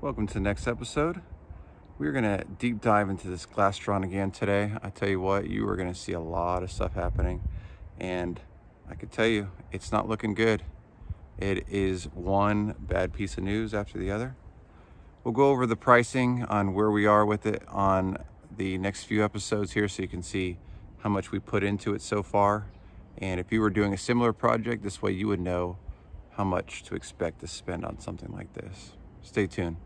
Welcome to the next episode. We're gonna deep dive into this Glastron again today. I tell you what, you are gonna see a lot of stuff happening, and I can tell you, it's not looking good. It is one bad piece of news after the other. We'll go over the pricing on where we are with it on the next few episodes here so you can see how much we put into it so far. And if you were doing a similar project, this way you would know how much to expect to spend on something like this. Stay tuned.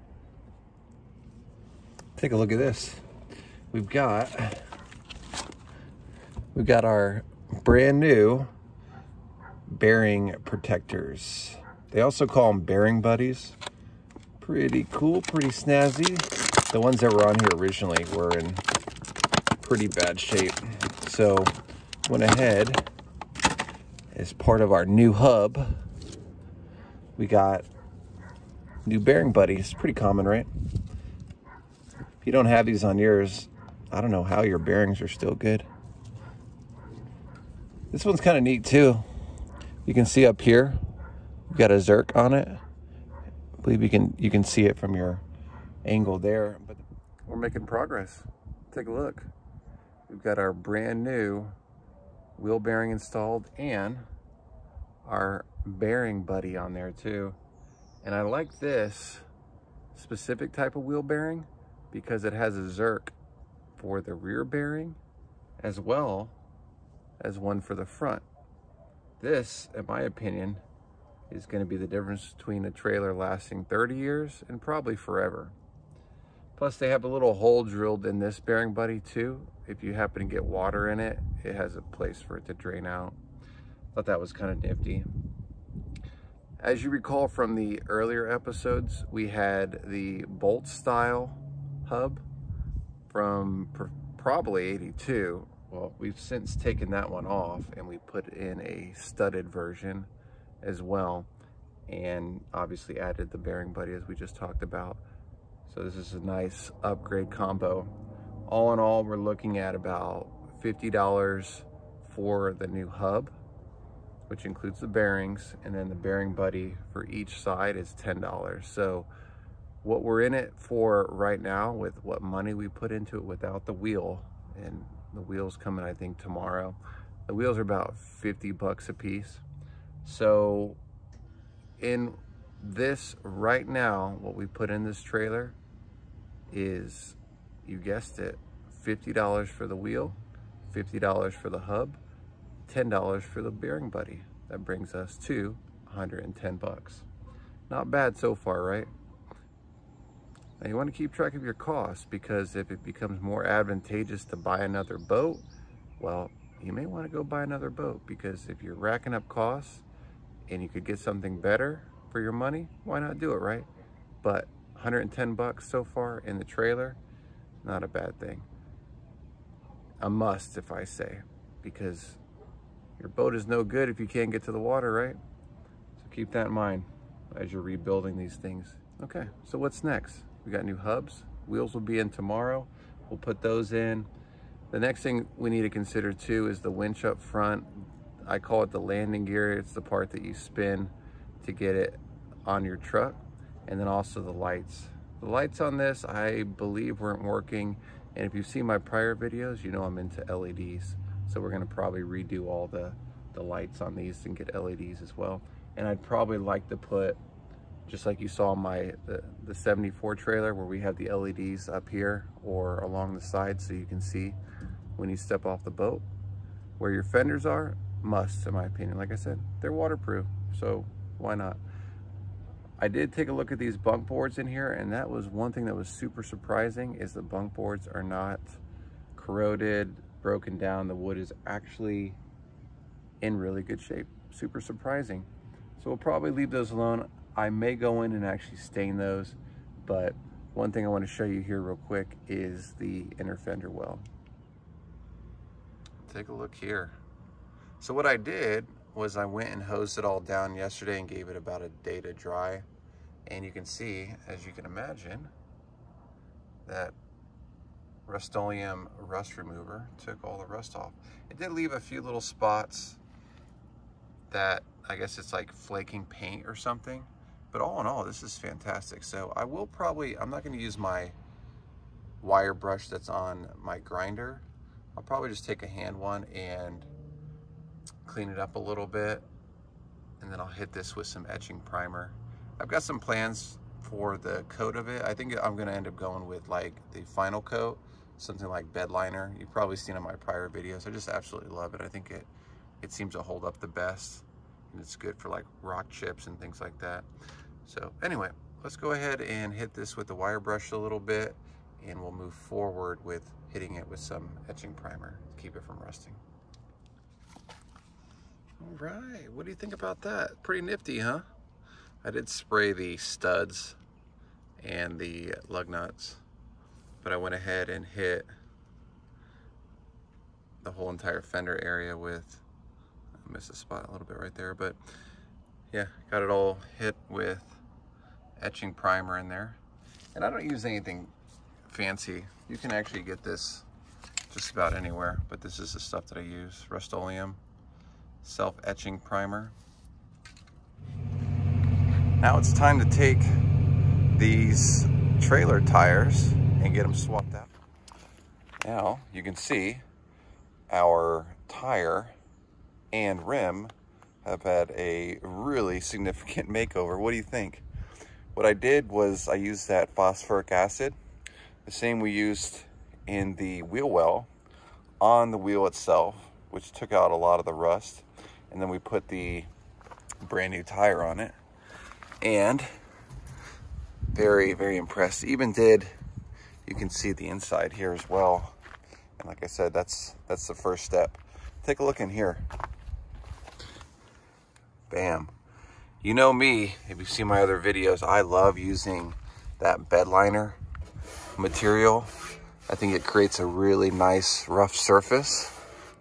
Take a look at this. We've got our brand new bearing protectors. They also call them bearing buddies. Pretty cool, pretty snazzy. The ones that were on here originally were in pretty bad shape. So went ahead, as part of our new hub, we got new bearing buddies. Pretty common, right? If you don't have these on yours, I don't know how your bearings are still good. This one's kind of neat too. You can see up here, we've got a Zerk on it. I believe you can see it from your angle there, but we're making progress. Take a look. We've got our brand new wheel bearing installed and our bearing buddy on there too. And I like this specific type of wheel bearing because it has a Zerk for the rear bearing as well as one for the front. This, in my opinion, is going to be the difference between a trailer lasting 30 years and probably forever. Plus they have a little hole drilled in this bearing buddy too. If you happen to get water in it, it has a place for it to drain out. Thought that was kind of nifty. As you recall from the earlier episodes, we had the bolt style hub from probably 82. Well, we've since taken that one off and we put in a studded version as well, and obviously added the bearing buddy as we just talked about. So this is a nice upgrade combo. All in all, we're looking at about $50 for the new hub, which includes the bearings, and then the bearing buddy for each side is $10. So what we're in it for right now, with what money we put into it without the wheel, and the wheels coming I think tomorrow, the wheels are about 50 bucks a piece. So in this right now, what we put in this trailer is, you guessed it, $50 for the wheel, $50 for the hub, $10 for the bearing buddy. That brings us to 110 bucks. Not bad so far, right? Now you want to keep track of your costs, because if it becomes more advantageous to buy another boat, well, you may want to go buy another boat, because if you're racking up costs and you could get something better for your money, why not do it, right? But 110 bucks so far in the trailer, not a bad thing. A must, if I say, because your boat is no good if you can't get to the water, right? So keep that in mind as you're rebuilding these things. Okay, so what's next? We got new hubs. Wheels will be in tomorrow. We'll put those in. The next thing we need to consider too is the winch up front. I call it the landing gear. It's the part that you spin to get it on your truck. And then also the lights. The lights on this, I believe, weren't working. And if you've seen my prior videos, you know I'm into LEDs. So we're gonna probably redo all the lights on these and get LEDs as well. And I'd probably like to put, just like you saw the 74 trailer where we have the LEDs up here or along the side so you can see when you step off the boat. Where your fenders are, must, in my opinion. Like I said, they're waterproof, so why not? I did take a look at these bunk boards in here, and that was one thing that was super surprising, is the bunk boards are not corroded, broken down. The wood is actually in really good shape. Super surprising. So we'll probably leave those alone. I may go in and actually stain those, but one thing I want to show you here real quick is the inner fender well. Take a look here. So what I did was I went and hosed it all down yesterday and gave it about a day to dry. And you can see, as you can imagine, that Rust-Oleum rust remover took all the rust off. It did leave a few little spots that I guess it's like flaking paint or something, But all in all, this is fantastic. So I will probably, I'm not going to use my wire brush that's on my grinder. I'll probably just take a hand one and clean it up a little bit, and then I'll hit this with some etching primer. I've got some plans for the coat of it. I think I'm going to end up going with like the final coat, something like bed liner. You've probably seen in my prior videos. I just absolutely love it. I think it seems to hold up the best, and it's good for like rock chips and things like that. So anyway, let's go ahead and hit this with the wire brush a little bit, and we'll move forward with hitting it with some etching primer to keep it from rusting. All right, what do you think about that? Pretty nifty, huh? I did spray the studs and the lug nuts, but I went ahead and hit the whole entire fender area with, I missed a spot a little bit right there, but yeah, got it all hit with etching primer in there. And I don't use anything fancy. You can actually get this just about anywhere, but this is the stuff that I use. Rust-Oleum self-etching primer. Now it's time to take these trailer tires and get them swapped out. Now you can see our tire and rim have had a really significant makeover. What do you think? What I did was I used that phosphoric acid, the same we used in the wheel well, on the wheel itself, which took out a lot of the rust. And then we put the brand new tire on it, and very, very impressed. Even did, you can see the inside here as well. And like I said, that's the first step. Take a look in here. Bam. You know me, if you've seen my other videos, I love using that bed liner material. I think it creates a really nice rough surface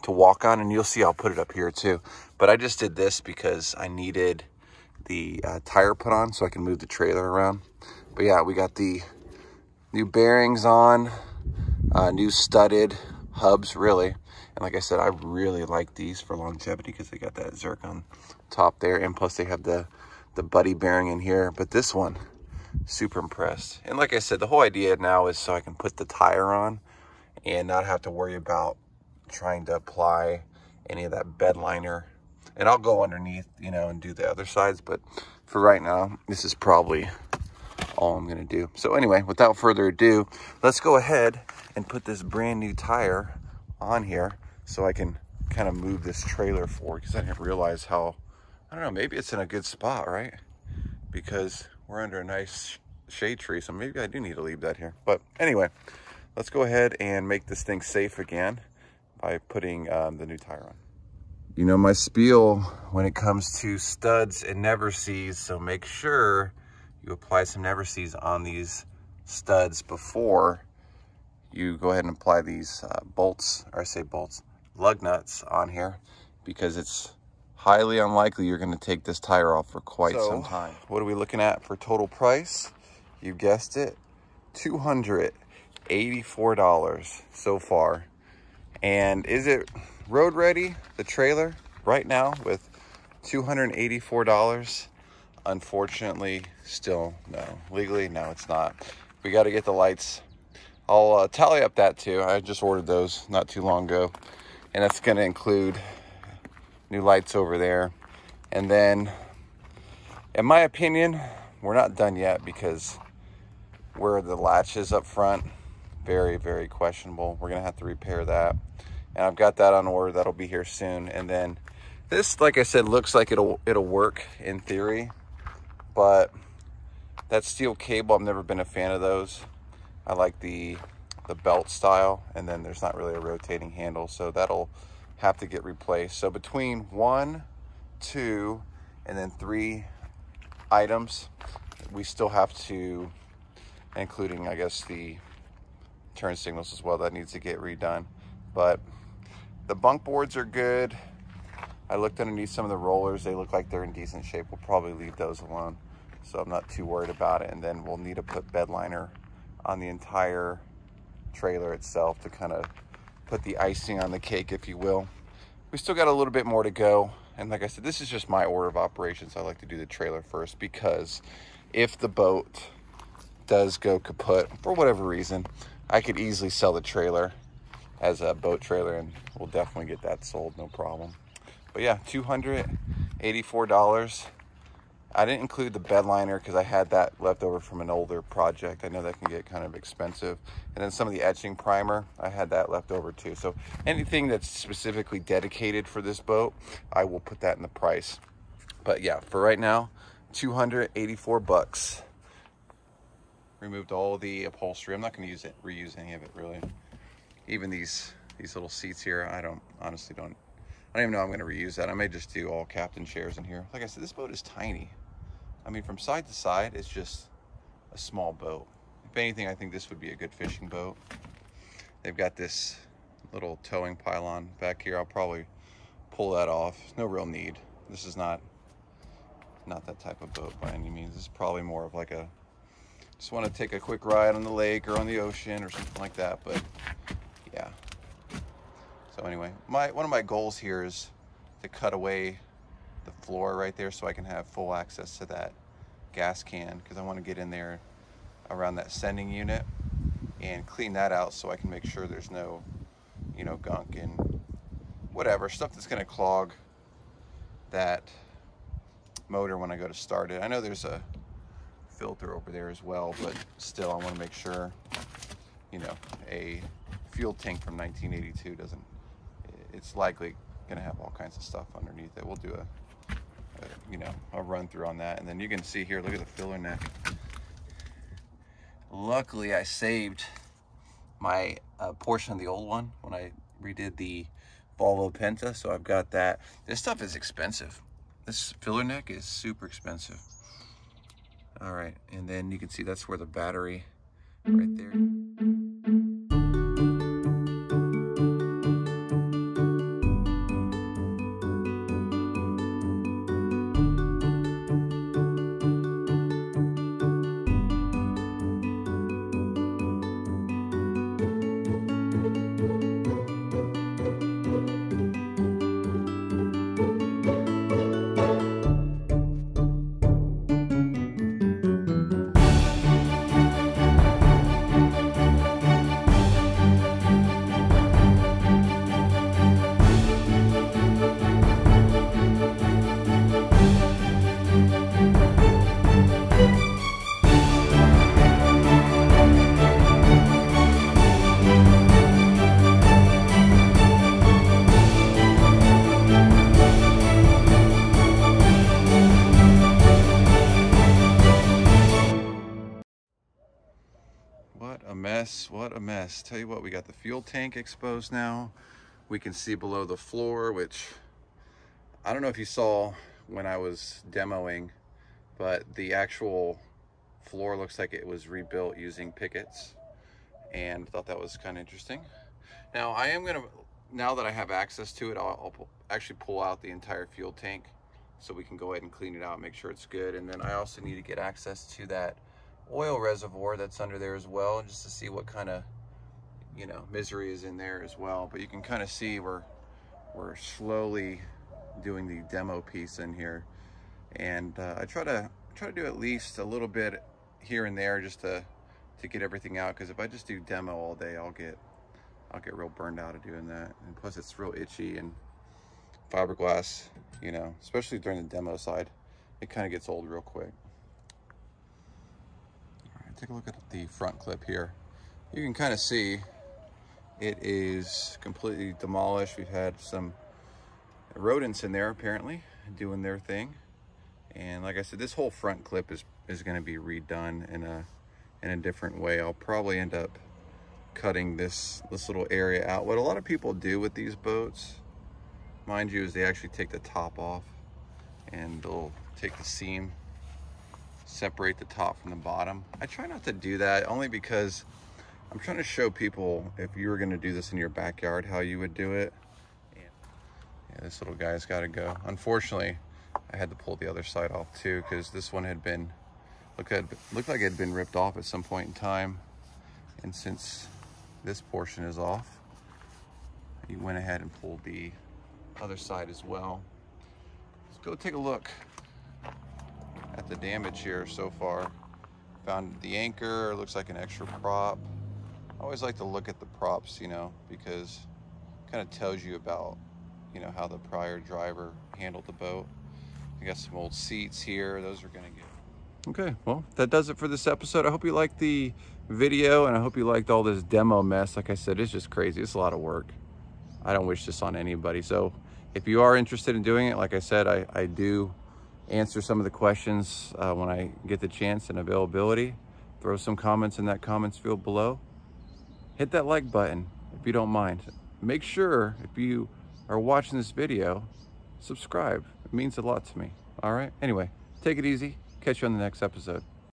to walk on, and you'll see I'll put it up here too. But I just did this because I needed the tire put on so I can move the trailer around. But yeah, we got the new bearings on, new studded hubs, really. And like I said, I really like these for longevity because they got that zircon top there, and plus they have the buddy bearing in here. But this one, super impressed. And like I said, the whole idea now is so I can put the tire on and not have to worry about trying to apply any of that bed liner. And I'll go underneath, you know, and do the other sides, but for right now, this is probably all I'm gonna do. So anyway, without further ado, let's go ahead and put this brand new tire on here so I can kind of move this trailer forward, because I didn't realize how, I don't know, maybe it's in a good spot, right? Because we're under a nice shade tree, so maybe I do need to leave that here. But anyway, let's go ahead and make this thing safe again by putting the new tire on. You know my spiel when it comes to studs and never sees, so make sure you apply some never sees on these studs before you go ahead and apply these lug nuts on here, because it's highly unlikely you're going to take this tire off for quite some time. What are we looking at for total price? You guessed it, $284 so far. And is it road ready, the trailer, right now with $284? Unfortunately, still no. Legally, no, it's not. We got to get the lights. I'll tally up that too. I just ordered those not too long ago, and that's going to include new lights over there. And then, in my opinion, we're not done yet, because where the latch is up front, very, very questionable. We're gonna have to repair that, and I've got that on order. That'll be here soon. And then this, like I said, looks like it'll work in theory, but that steel cable, I've never been a fan of those. I like the belt style, and then there's not really a rotating handle, so that'll have to get replaced. So between 1, 2, and then 3 items, we still have to, including, I guess, the turn signals as well, that needs to get redone. But the bunk boards are good. I looked underneath some of the rollers. They look like they're in decent shape. We'll probably leave those alone, so I'm not too worried about it. And then we'll need to put bed liner on the entire trailer itself to kind of put the icing on the cake, if you will. We still got a little bit more to go, And like I said, this is just my order of operations. I like to do the trailer first, because if the boat does go kaput for whatever reason, I could easily sell the trailer as a boat trailer, and we'll definitely get that sold, no problem. But yeah, $284. I didn't include the bed liner because I had that left over from an older project. I know that can get kind of expensive. And then some of the etching primer, I had that left over too. So anything that's specifically dedicated for this boat, I will put that in the price. But yeah, for right now, 284 bucks. Removed all the upholstery. I'm not going to reuse any of it really. Even these little seats here, I honestly don't even know I'm going to reuse that. I may just do all captain chairs in here. Like I said, this boat is tiny. I mean, from side to side, it's just a small boat. If anything, I think this would be a good fishing boat. They've got this little towing pylon back here. I'll probably pull that off. There's no real need. This is not that type of boat by any means. This is probably more of like a, just want to take a quick ride on the lake or on the ocean or something like that. But yeah. So anyway, one of my goals here is to cut away the floor right there so I can have full access to that gas can, because I want to get in there around that sending unit and clean that out so I can make sure there's no, gunk and whatever stuff that's going to clog that motor when I go to start it. I know there's a filter over there as well, but still I want to make sure, a fuel tank from 1982 it's likely going to have all kinds of stuff underneath it. We'll do a run through on that. And then you can see here, look at the filler neck. Luckily I saved my portion of the old one when I redid the Volvo Penta, so I've got that. This stuff is expensive. This filler neck is super expensive. All right, and then you can see that's where the battery right there. What a mess. Tell you what, we got the fuel tank exposed now. We can see below the floor, which I don't know if you saw when I was demoing, but the actual floor looks like it was rebuilt using pickets, and thought that was kind of interesting. Now I am gonna, now that I have access to it, I'll actually pull out the entire fuel tank so we can go ahead and clean it out, make sure it's good. And then I also need to get access to that oil reservoir that's under there as well, just to see what kind of misery is in there as well. But you can kind of see we're slowly doing the demo piece in here, and I try to do at least a little bit here and there just to get everything out, because if I just do demo all day, I'll get real burned out of doing that. And plus it's real itchy, and fiberglass, especially during the demo side, it kind of gets old real quick. Take a look at the front clip here. You can kind of see it is completely demolished. We've had some rodents in there apparently doing their thing. And like I said, this whole front clip is going to be redone in a different way. I'll probably end up cutting this little area out. What a lot of people do with these boats, mind you, is they actually take the top off and they'll take the seam, separate the top from the bottom. I try not to do that only because I'm trying to show people, if you were going to do this in your backyard, how you would do it. Yeah, this little guy's got to go. Unfortunately, I had to pull the other side off too, because this one had been, looked like it had been ripped off at some point in time. And since this portion is off, he went ahead and pulled the other side as well. go take a look at the damage here so far. Found the anchor, looks like an extra prop. I always like to look at the props, you know, because it kind of tells you about, you know, how the prior driver handled the boat. I got some old seats here. Those are gonna get... Okay, well, that does it for this episode. I hope you liked the video, and I hope you liked all this demo mess. Like I said, it's just crazy. It's a lot of work. I don't wish this on anybody. So if you are interested in doing it, like I said, I do answer some of the questions when I get the chance and availability. Throw some comments in that comments field below. Hit that like button if you don't mind. Make sure, if you are watching this video, subscribe. It means a lot to me. All right? Anyway, take it easy. Catch you on the next episode.